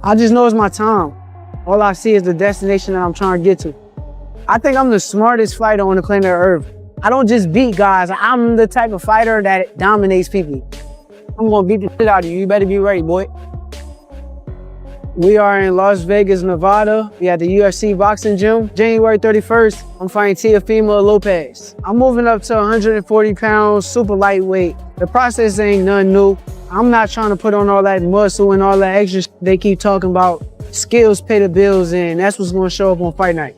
I just know it's my time. All I see is the destination that I'm trying to get to. I think I'm the smartest fighter on the planet Earth. I don't just beat guys. I'm the type of fighter that dominates people. I'm gonna beat the shit out of you. You better be ready, boy. We are in Las Vegas, Nevada. We at the UFC boxing gym. January 31st, I'm fighting Teofimo Lopez. I'm moving up to 140 pounds, super lightweight. The process ain't nothing new. I'm not trying to put on all that muscle and all that extra they keep talking about. Skills pay the bills, and that's what's gonna show up on fight night.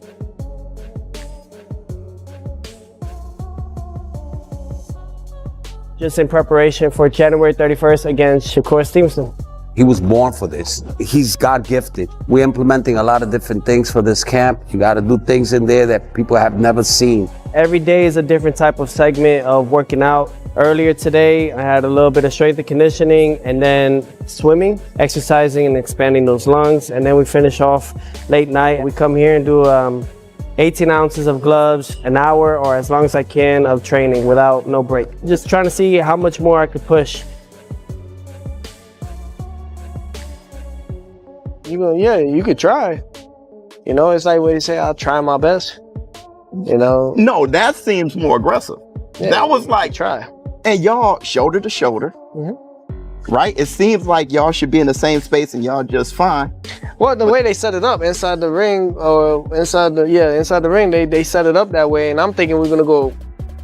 Just in preparation for January 31st against Shakur Stevenson. He was born for this. He's God-gifted. We're implementing a lot of different things for this camp. You gotta do things in there that people have never seen. Every day is a different type of segment of working out. Earlier today, I had a little bit of strength and conditioning, and then swimming, exercising and expanding those lungs. And then we finish off late night. We come here and do 18 ounces of gloves, an hour or as long as I can of training without no break. Just trying to see how much more I could push. Yeah, you could try. You know, it's like what you say, I'll try my best. You know? No, that seems more aggressive. Yeah, that was like, try. And y'all shoulder to shoulder, right? It seems like y'all should be in the same space and y'all just fine. Well, the way they set it up inside the ring, or inside the ring, they set it up that way. And I'm thinking we're gonna go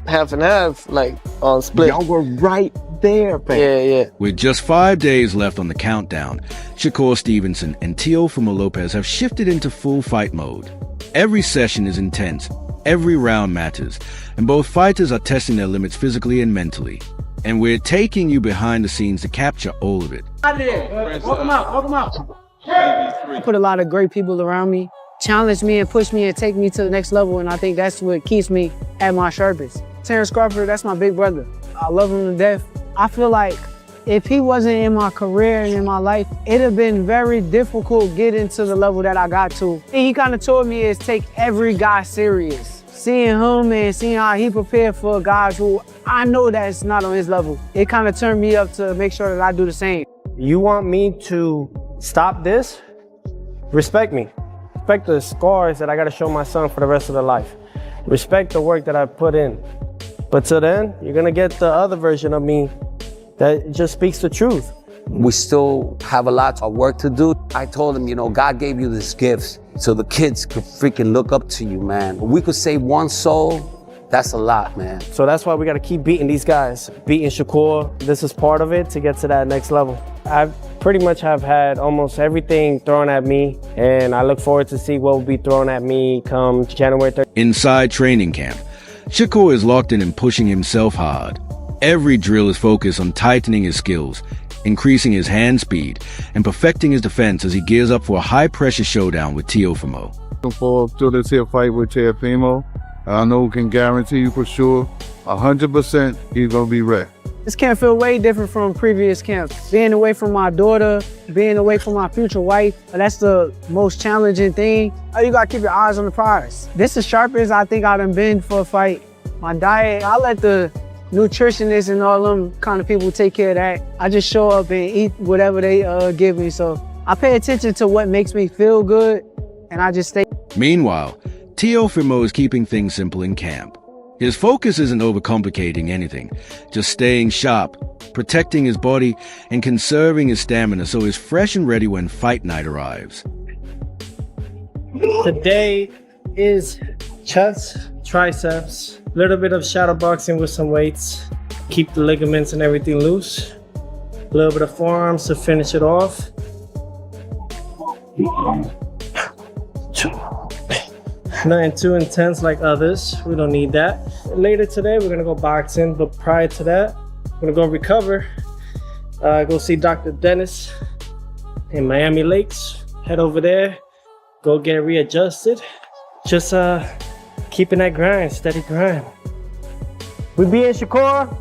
half and half, like on split. Y'all were right there, man. Yeah. With just 5 days left on the countdown, Shakur Stevenson and Teofimo Lopez have shifted into full fight mode. Every session is intense, every round matters, and both fighters are testing their limits physically and mentally. And we're taking you behind the scenes to capture all of it. Walk them out. I put a lot of great people around me, challenge me and push me and take me to the next level, and I think that's what keeps me at my sharpest. Terrence Crawford, that's my big brother. I love him to death. I feel like if he wasn't in my career and in my life, it'd have been very difficult getting to the level that I got to. And he kind of taught me is take every guy serious. Seeing him and seeing how he prepared for guys who I know that's not on his level, it kind of turned me up to make sure that I do the same. You want me to stop this? Respect me. Respect the scars that I gotta show my son for the rest of their life. Respect the work that I put in. But till then, you're gonna get the other version of me that just speaks the truth. We still have a lot of work to do. I told him, you know, God gave you this gift so the kids could freaking look up to you, man. If we could save one soul, that's a lot, man. So that's why we gotta keep beating these guys. Beating Shakur, this is part of it to get to that next level. I pretty much have had almost everything thrown at me, and I look forward to see what will be thrown at me come January 3rd. Inside training camp, Shakur is locked in and pushing himself hard. Every drill is focused on tightening his skills, increasing his hand speed, and perfecting his defense as he gears up for a high-pressure showdown with Teofimo. Looking forward to this here fight with Teofimo. I know we can guarantee you for sure, 100% he's gonna be ready. This camp feel way different from previous camps. Being away from my daughter, being away from my future wife, that's the most challenging thing. You gotta keep your eyes on the prize. This is sharpest I think I done been for a fight. My diet, I let the nutritionists and all them kind of people take care of that. I just show up and eat whatever they give me. So I pay attention to what makes me feel good, and I just stay. Meanwhile, Teofimo is keeping things simple in camp. His focus isn't overcomplicating anything, just staying sharp, protecting his body, and conserving his stamina so he's fresh and ready when fight night arrives. Today is chest, triceps, a little bit of shadow boxing with some weights. Keep the ligaments and everything loose. A little bit of forearms to finish it off. Nothing too intense like others. We don't need that. Later today, we're gonna go boxing, but prior to that, we're gonna go recover. Go see Dr. Dennis in Miami Lakes. Head over there, go get readjusted. Just keeping that grind, steady grind. We being Shakur.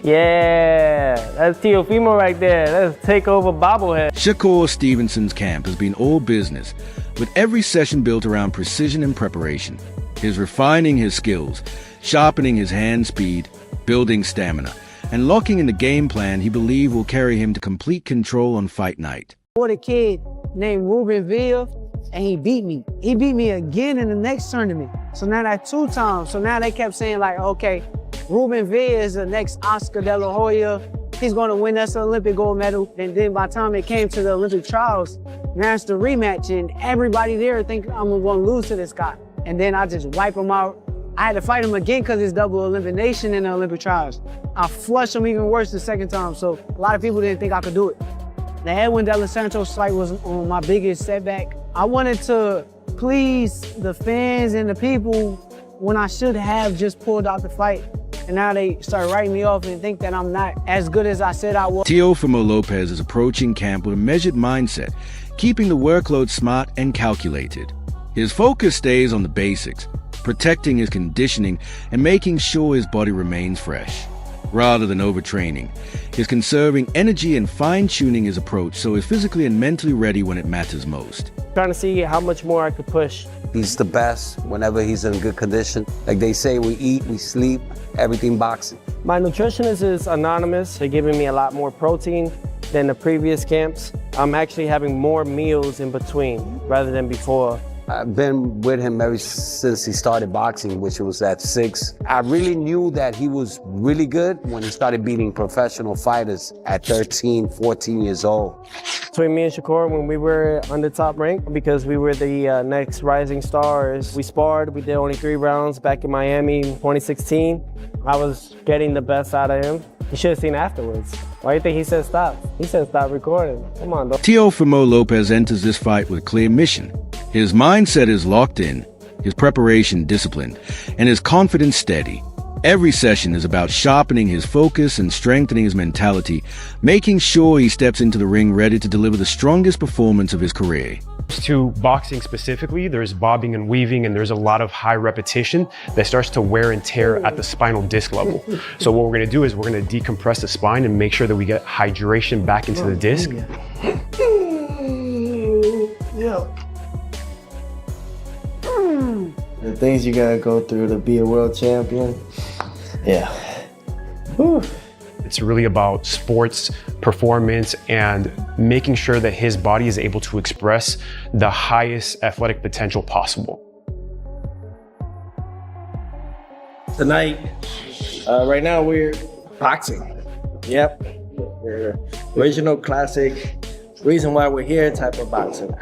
Yeah, that's Teofimo right there. That's takeover bobblehead. Shakur Stevenson's camp has been all business, with every session built around precision and preparation. He's refining his skills, sharpening his hand speed, building stamina, and locking in the game plan he believed will carry him to complete control on fight night. I fought a kid named Ruben Villa, and he beat me. He beat me again in the next tournament. So now that's 2 times. So now they kept saying like, okay, Ruben Villa is the next Oscar De La Hoya. He's gonna win us an Olympic gold medal. And then by the time it came to the Olympic trials, now it's the rematch, and everybody there think I'm gonna lose to this guy. And then I just wipe him out. I had to fight him again because it's double elimination in the Olympic trials. I flushed him even worse the second time, so a lot of people didn't think I could do it. The Edwin De Los Santos fight was my biggest setback. I wanted to please the fans and the people when I should have just pulled out the fight. And now they start writing me off and think that I'm not as good as I said I was. Teofimo Lopez is approaching camp with a measured mindset, keeping the workload smart and calculated. His focus stays on the basics, protecting his conditioning and making sure his body remains fresh. Rather than overtraining, he's conserving energy and fine-tuning his approach so he's physically and mentally ready when it matters most. Trying to see how much more I could push. He's the best whenever he's in good condition. Like they say, we eat, we sleep, everything boxing. My nutritionist is anonymous. They're giving me a lot more protein than the previous camps. I'm actually having more meals in between rather than before. I've been with him ever since he started boxing, which was at 6. I really knew that he was really good when he started beating professional fighters at 13, 14 years old. Between me and Shakur, when we were on the top rank, because we were the next rising stars, we sparred. We did only 3 rounds back in Miami in 2016. I was getting the best out of him. You should have seen afterwards. Why do you think he said stop? He said stop recording. Come on, dog. Teofimo Lopez enters this fight with a clear mission. His mindset is locked in, his preparation disciplined, and his confidence steady. Every session is about sharpening his focus and strengthening his mentality, making sure he steps into the ring ready to deliver the strongest performance of his career. To boxing specifically, there's bobbing and weaving, and there's a lot of high repetition that starts to wear and tear at the spinal disc level. So what we're gonna do is we're gonna decompress the spine and make sure that we get hydration back into the disc. The things you gotta go through to be a world champion. Yeah. Whew. It's really about sports performance and making sure that his body is able to express the highest athletic potential possible. Tonight, right now we're boxing. Yep. We're original, classic, reason why we're here type of boxing.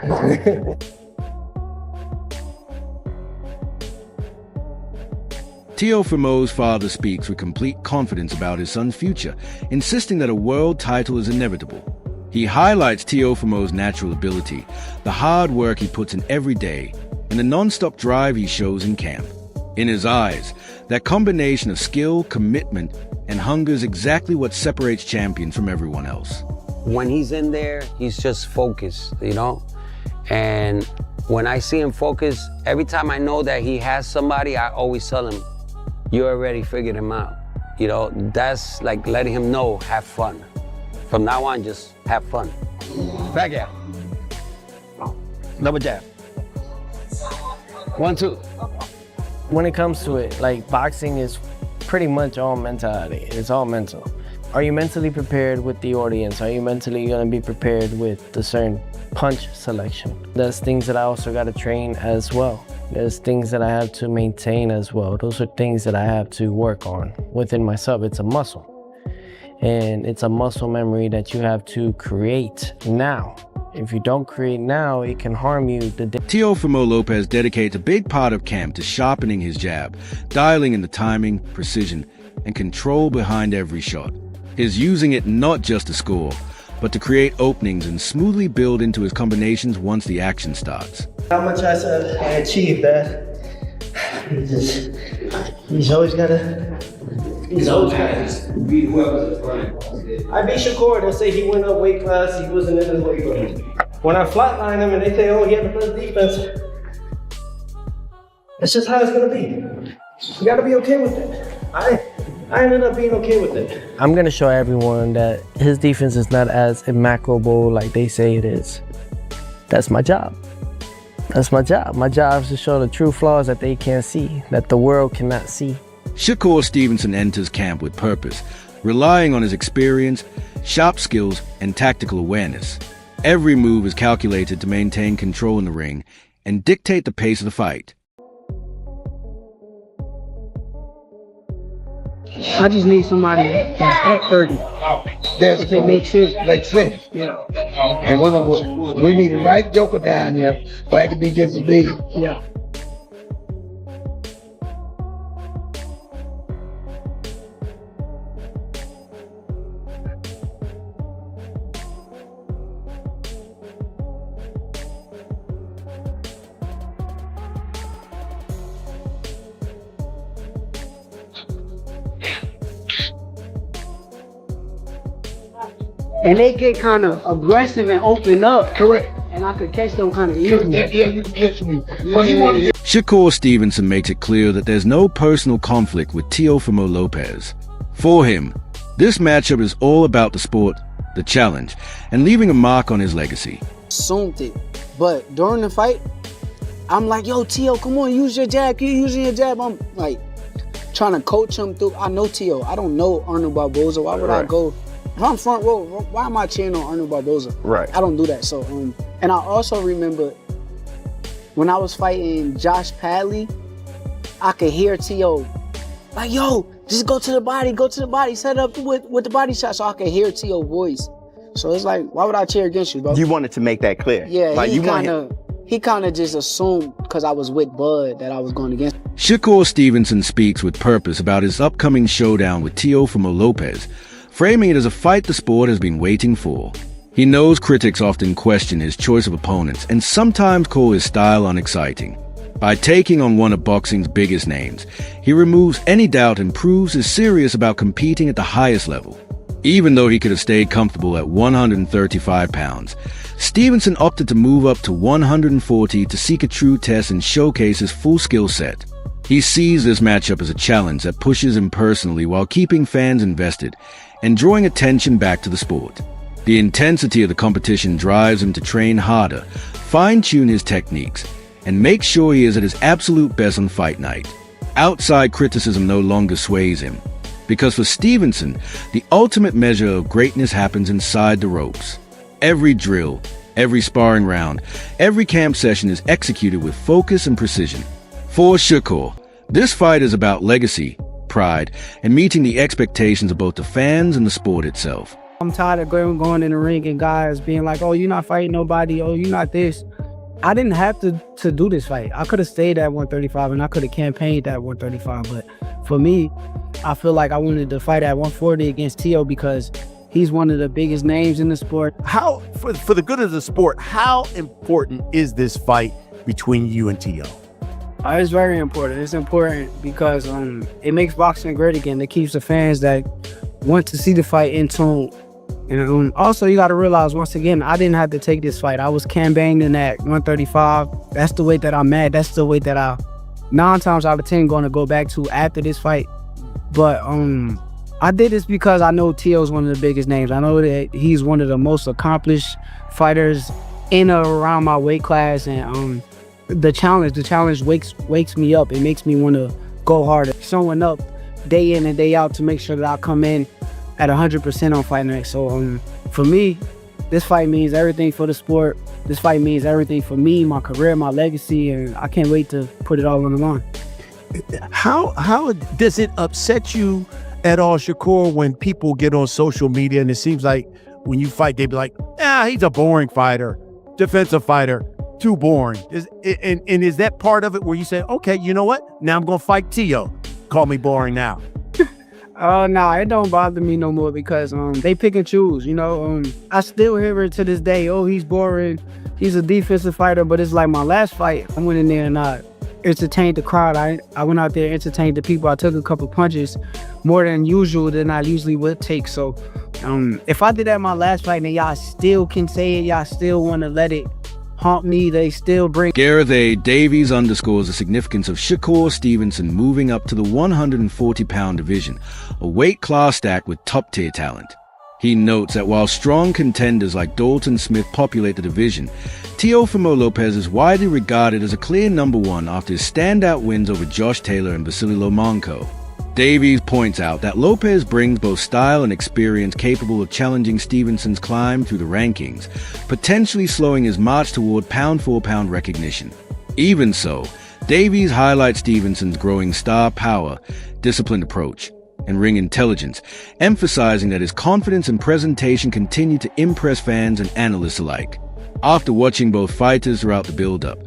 Teofimo's father speaks with complete confidence about his son's future, insisting that a world title is inevitable. He highlights Teofimo's natural ability, the hard work he puts in every day, and the non-stop drive he shows in camp. In his eyes, that combination of skill, commitment, and hunger is exactly what separates champions from everyone else. When he's in there, he's just focused, you know? And when I see him focus, every time I know that he has somebody, I always tell him, you already figured him out. You know, that's like letting him know, have fun. From now on, just have fun. Back out. Double jab. 1, 2. When it comes to it, like boxing is pretty much all mentality. It's all mental. Are you mentally prepared with the audience? Are you mentally gonna be prepared with the certain punch selection? There's things that I also gotta train as well. There's things that I have to maintain as well. Those are things that I have to work on within myself. It's a muscle. And it's a muscle memory that you have to create now. If you don't create now, it can harm you the day. Teofimo Lopez dedicates a big part of camp to sharpening his jab, dialing in the timing, precision, and control behind every shot. He's using it not just to score, but to create openings and smoothly build into his combinations once the action starts. How much I said I achieved that. He's always gotta beat whoever's in front. I beat Shakur. They'll say he went up weight class, he wasn't in his weight class. When I flatline him and they say, oh, he had the best defense, that's just how it's gonna be. You gotta be okay with it. I ended up being okay with it. I'm gonna show everyone that his defense is not as immaculable like they say it is. That's my job. That's my job. My job is to show the true flaws that they can't see, that the world cannot see. Shakur Stevenson enters camp with purpose, relying on his experience, sharp skills, and tactical awareness. Every move is calculated to maintain control in the ring and dictate the pace of the fight. I just need somebody that's at 30. If it makes sense. Makes sense. Yeah. And we need the right joker down here for it to be just as big. Yeah. And they get kind of aggressive and open up. Correct. And I could catch them kind of easily. Yeah, you can catch me. What you want to do? Shakur Stevenson makes it clear that there's no personal conflict with Teofimo Lopez. For him, this matchup is all about the sport, the challenge, and leaving a mark on his legacy. Assumed it. But during the fight, I'm like, yo, Teo, come on, use your jab. Keep using your jab. I'm like trying to coach him through. I know Teo. I don't know Arnold Barboza. Why would I go? If I'm front row, why am I cheering on Arnold Barboza? Right. I don't do that. So, and I also remember when I was fighting Josh Padley, I could hear Teo like, yo, just go to the body, set up with the body shot, so I could hear Teo's voice. So it's like, why would I cheer against you, bro? You wanted to make that clear. Yeah, like he kind of just assumed because I was with Bud that I was going against. Shakur Stevenson speaks with purpose about his upcoming showdown with Teofimo Lopez, framing it as a fight the sport has been waiting for. He knows critics often question his choice of opponents and sometimes call his style unexciting. By taking on one of boxing's biggest names, he removes any doubt and proves he's serious about competing at the highest level. Even though he could have stayed comfortable at 135 pounds, Stevenson opted to move up to 140 to seek a true test and showcase his full skill set. He sees this matchup as a challenge that pushes him personally while keeping fans invested and drawing attention back to the sport. The intensity of the competition drives him to train harder, fine-tune his techniques, and make sure he is at his absolute best on fight night. Outside criticism no longer sways him, because for Stevenson, the ultimate measure of greatness happens inside the ropes. Every drill, every sparring round, every camp session is executed with focus and precision. For Shakur, this fight is about legacy, pride, and meeting the expectations of both the fans and the sport itself. I'm tired of going in the ring and guys being like, oh, you're not fighting nobody, oh, you're not this. I didn't have to do this fight. I could have stayed at 135 and I could have campaigned at 135, but for me, I feel like I wanted to fight at 140 against Teo because he's one of the biggest names in the sport. How, for the good of the sport, how important is this fight between you and Teo? It's very important. It's important because it makes boxing great again. It keeps the fans that want to see the fight in tune. And also, you got to realize, once again, I didn't have to take this fight. I was campaigning at 135. That's the weight that I'm at. That's the weight that I 9 times out of 10 going to go back to after this fight. But I did this because I know Teo's one of the biggest names. I know that he's one of the most accomplished fighters in or around my weight class. And the challenge wakes me up. It makes me want to go harder. Showing up day in and day out to make sure that I come in at 100% on fight night. So for me, this fight means everything for the sport. This fight means everything for me, my career, my legacy, and I can't wait to put it all on the line. How does it upset you at all, Shakur, when people get on social media and it seems like when you fight, they be like, he's a boring fighter, defensive fighter, too boring. And is that part of it where you say, okay, you know what? Now I'm going to fight Teo. Call me boring now. No, it don't bother me no more because they pick and choose, you know. I still hear it to this day, oh, he's boring, he's a defensive fighter, but it's like my last fight, I went in there and I entertained the crowd. I went out there, entertained the people. I took a couple punches more than usual than I usually would take. So if I did that my last fight and y'all still can say it, y'all still want to let it haunt me, they still bring. Gareth A. Davies underscores the significance of Shakur Stevenson moving up to the 140-pound division, a weight class stacked with top-tier talent. He notes that while strong contenders like Dalton Smith populate the division, Teofimo Lopez is widely regarded as a clear number one after his standout wins over Josh Taylor and Vasily Lomachenko. Davies points out that Lopez brings both style and experience capable of challenging Stevenson's climb through the rankings, potentially slowing his march toward pound-for-pound recognition. Even so, Davies highlights Stevenson's growing star power, disciplined approach, and ring intelligence, emphasizing that his confidence and presentation continue to impress fans and analysts alike. After watching both fighters throughout the build-up,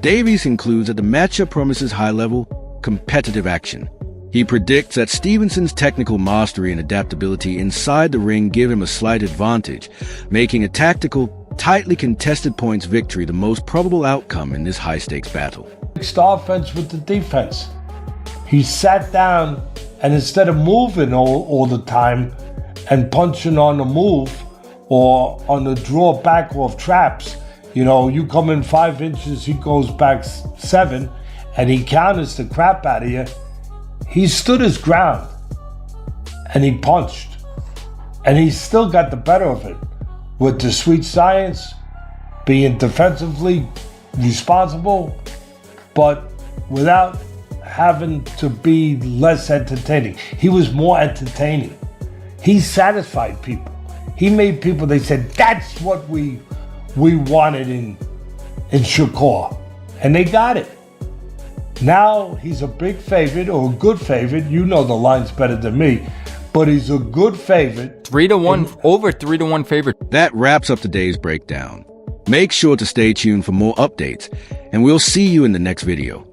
Davies concludes that the matchup promises high-level, competitive action. He predicts that Stevenson's technical mastery and adaptability inside the ring give him a slight advantage, making a tactical, tightly contested points victory the most probable outcome in this high-stakes battle. Mixed offense with the defense. He sat down and instead of moving all the time and punching on the move or on the draw back off traps, you know, you come in 5 inches, he goes back 7, and he counters the crap out of you. He stood his ground and he punched, and he still got the better of it with the sweet science, being defensively responsible, but without having to be less entertaining. He was more entertaining. He satisfied people. He made people, they said, that's what we wanted in Shakur, and they got it. Now he's a big favorite, or a good favorite. You know the line's better than me, but he's a good favorite. 3-1, over 3-1 favorite. That wraps up today's breakdown. Make sure to stay tuned for more updates, and we'll see you in the next video.